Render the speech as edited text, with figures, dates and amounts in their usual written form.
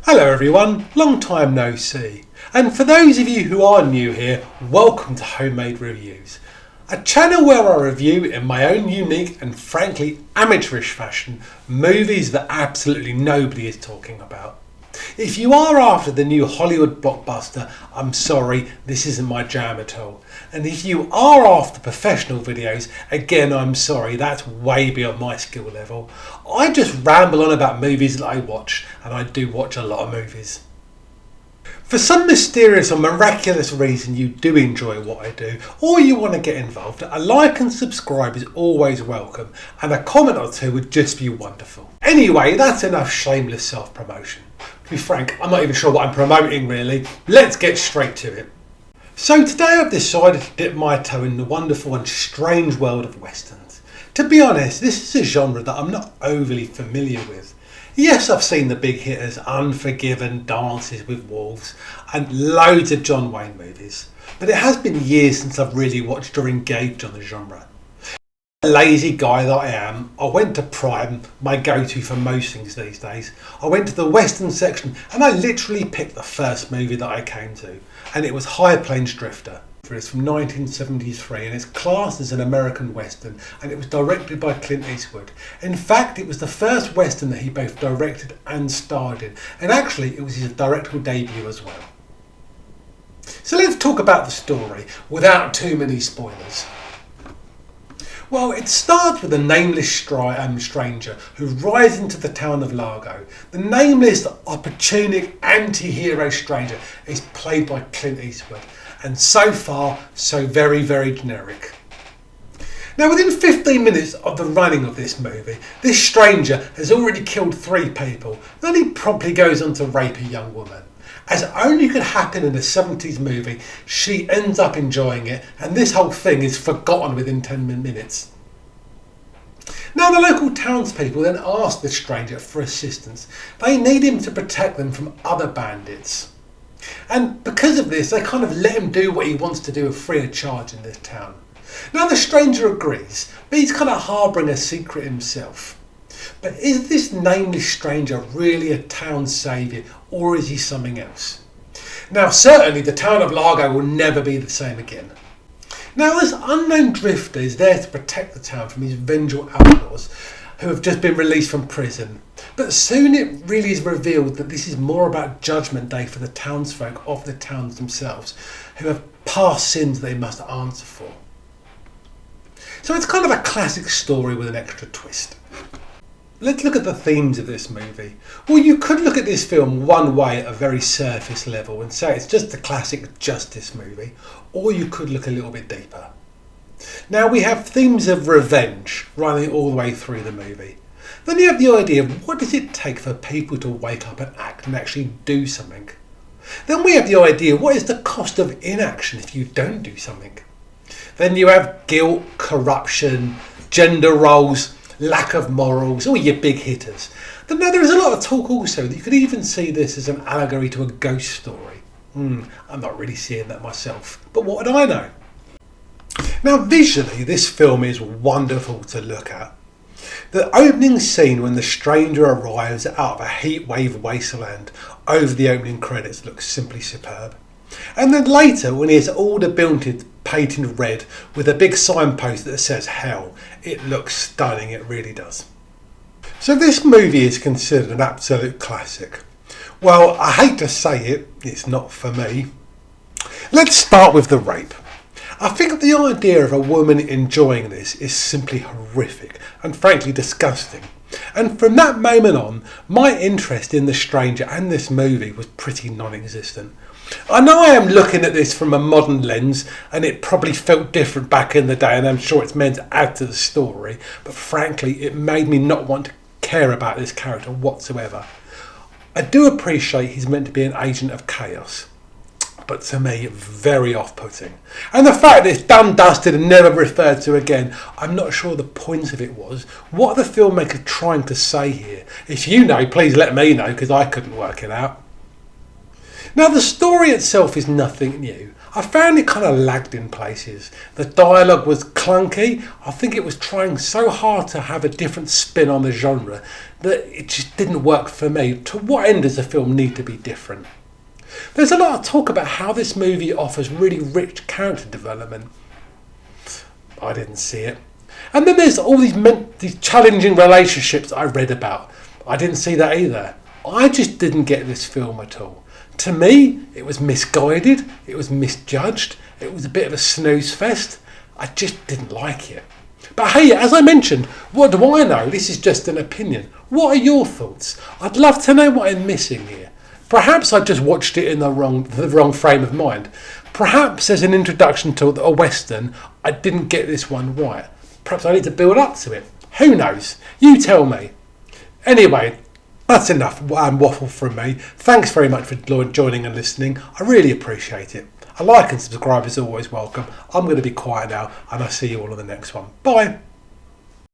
Hello everyone, long time no see. And for those of you who are new here, welcome to Homemade Reviews. A channel where I review in my own unique and frankly amateurish fashion movies that absolutely nobody is talking about. If you are after the new Hollywood blockbuster, I'm sorry, this isn't my jam at all. And if you are after professional videos, again I'm sorry, that's way beyond my skill level. I just ramble on about movies that I watch, and I do watch a lot of movies. For some mysterious or miraculous reason you do enjoy what I do, or you want to get involved, a like and subscribe is always welcome, and a comment or two would just be wonderful. Anyway, that's enough shameless self-promotion. To be frank, I'm not even sure what I'm promoting really. Let's get straight to it. So today I've decided to dip my toe in the wonderful and strange world of westerns. To be honest, this is a genre that I'm not overly familiar with. Yes, I've seen the big hitters, Unforgiven, Dances with Wolves, and loads of John Wayne movies, but it has been years since I've really watched or engaged on the genre. Lazy guy that I am, I went to Prime, my go-to for most things these days. I went to the Western section and I literally picked the first movie that I came to, and it was High Plains Drifter. It's from 1973 and it's classed as an American Western, and it was directed by Cllint Eastwood. In fact, it was the first Western that he both directed and starred in, and actually it was his directorial debut as well. So let's talk about the story without too many spoilers. Well, it starts with a nameless stranger who rides into the town of Largo. The nameless, opportunistic, anti-hero stranger is played by Cllint Eastwood, and so far, so very, very generic. Now, within 15 minutes of the running of this movie, this stranger has already killed 3 people. Then he promptly goes on to rape a young woman. As only could happen in a 70s movie, she ends up enjoying it, and this whole thing is forgotten within 10 minutes. Now the local townspeople then ask the stranger for assistance. They need him to protect them from other bandits. And because of this, they kind of let him do what he wants to do free of charge in this town. Now the stranger agrees, but he's kind of harbouring a secret himself. But is this nameless stranger really a town saviour, or is he something else? Now certainly the town of Largo will never be the same again. Now this unknown drifter is there to protect the town from these vengeful outlaws who have just been released from prison. But soon it really is revealed that this is more about Judgment Day for the townsfolk of the towns themselves, who have past sins they must answer for. So it's kind of a classic story with an extra twist. Let's look at the themes of this movie. Well, you could look at this film one way at a very surface level and say it's just a classic justice movie, or you could look a little bit deeper. Now we have themes of revenge running all the way through the movie. Then you have the idea of what does it take for people to wake up and act and actually do something. Then we have the idea, what is the cost of inaction if you don't do something? Then you have guilt, corruption, gender roles, lack of morals, all your big hitters. Then now there is a lot of talk also that you could even see this as an allegory to a ghost story. I'm not really seeing that myself, but what would I know? Now visually this film is wonderful to look at. The opening scene when the stranger arrives out of a heatwave wasteland over the opening credits looks simply superb. And then later when he has all the buildings painted red with a big signpost that says hell, it looks stunning, it really does. So this movie is considered an absolute classic. Well, I hate to say it, it's not for me. Let's start with the rape. I think the idea of a woman enjoying this is simply horrific and frankly disgusting. And from that moment on, my interest in the stranger and this movie was pretty non-existent. I know I am looking at this from a modern lens and it probably felt different back in the day, and I'm sure it's meant to add to the story, but frankly it made me not want to care about this character whatsoever. I do appreciate he's meant to be an agent of chaos, but to me very off-putting. And the fact that it's done, dusted and never referred to again, I'm not sure the point of it was. What are the filmmakers trying to say here? If you know, please let me know, because I couldn't work it out. Now the story itself is nothing new. I found it kind of lagged in places. The dialogue was clunky. I think it was trying so hard to have a different spin on the genre that it just didn't work for me. To what end does a film need to be different? There's a lot of talk about how this movie offers really rich character development. I didn't see it. And then there's all these challenging relationships I read about. I didn't see that either. I just didn't get this film at all. To me, it was misguided, it was misjudged, it was a bit of a snooze fest. I just didn't like it. But hey, as I mentioned, what do I know? This is just an opinion. What are your thoughts? I'd love to know what I'm missing here. Perhaps I just watched it in the wrong frame of mind. Perhaps as an introduction to a Western, I didn't get this one right. Perhaps I need to build up to it. Who knows? You tell me. Anyway, that's enough waffle from me. Thanks very much for joining and listening. I really appreciate it. A like and subscribe is always welcome. I'm going to be quiet now and I'll see you all in the next one. Bye.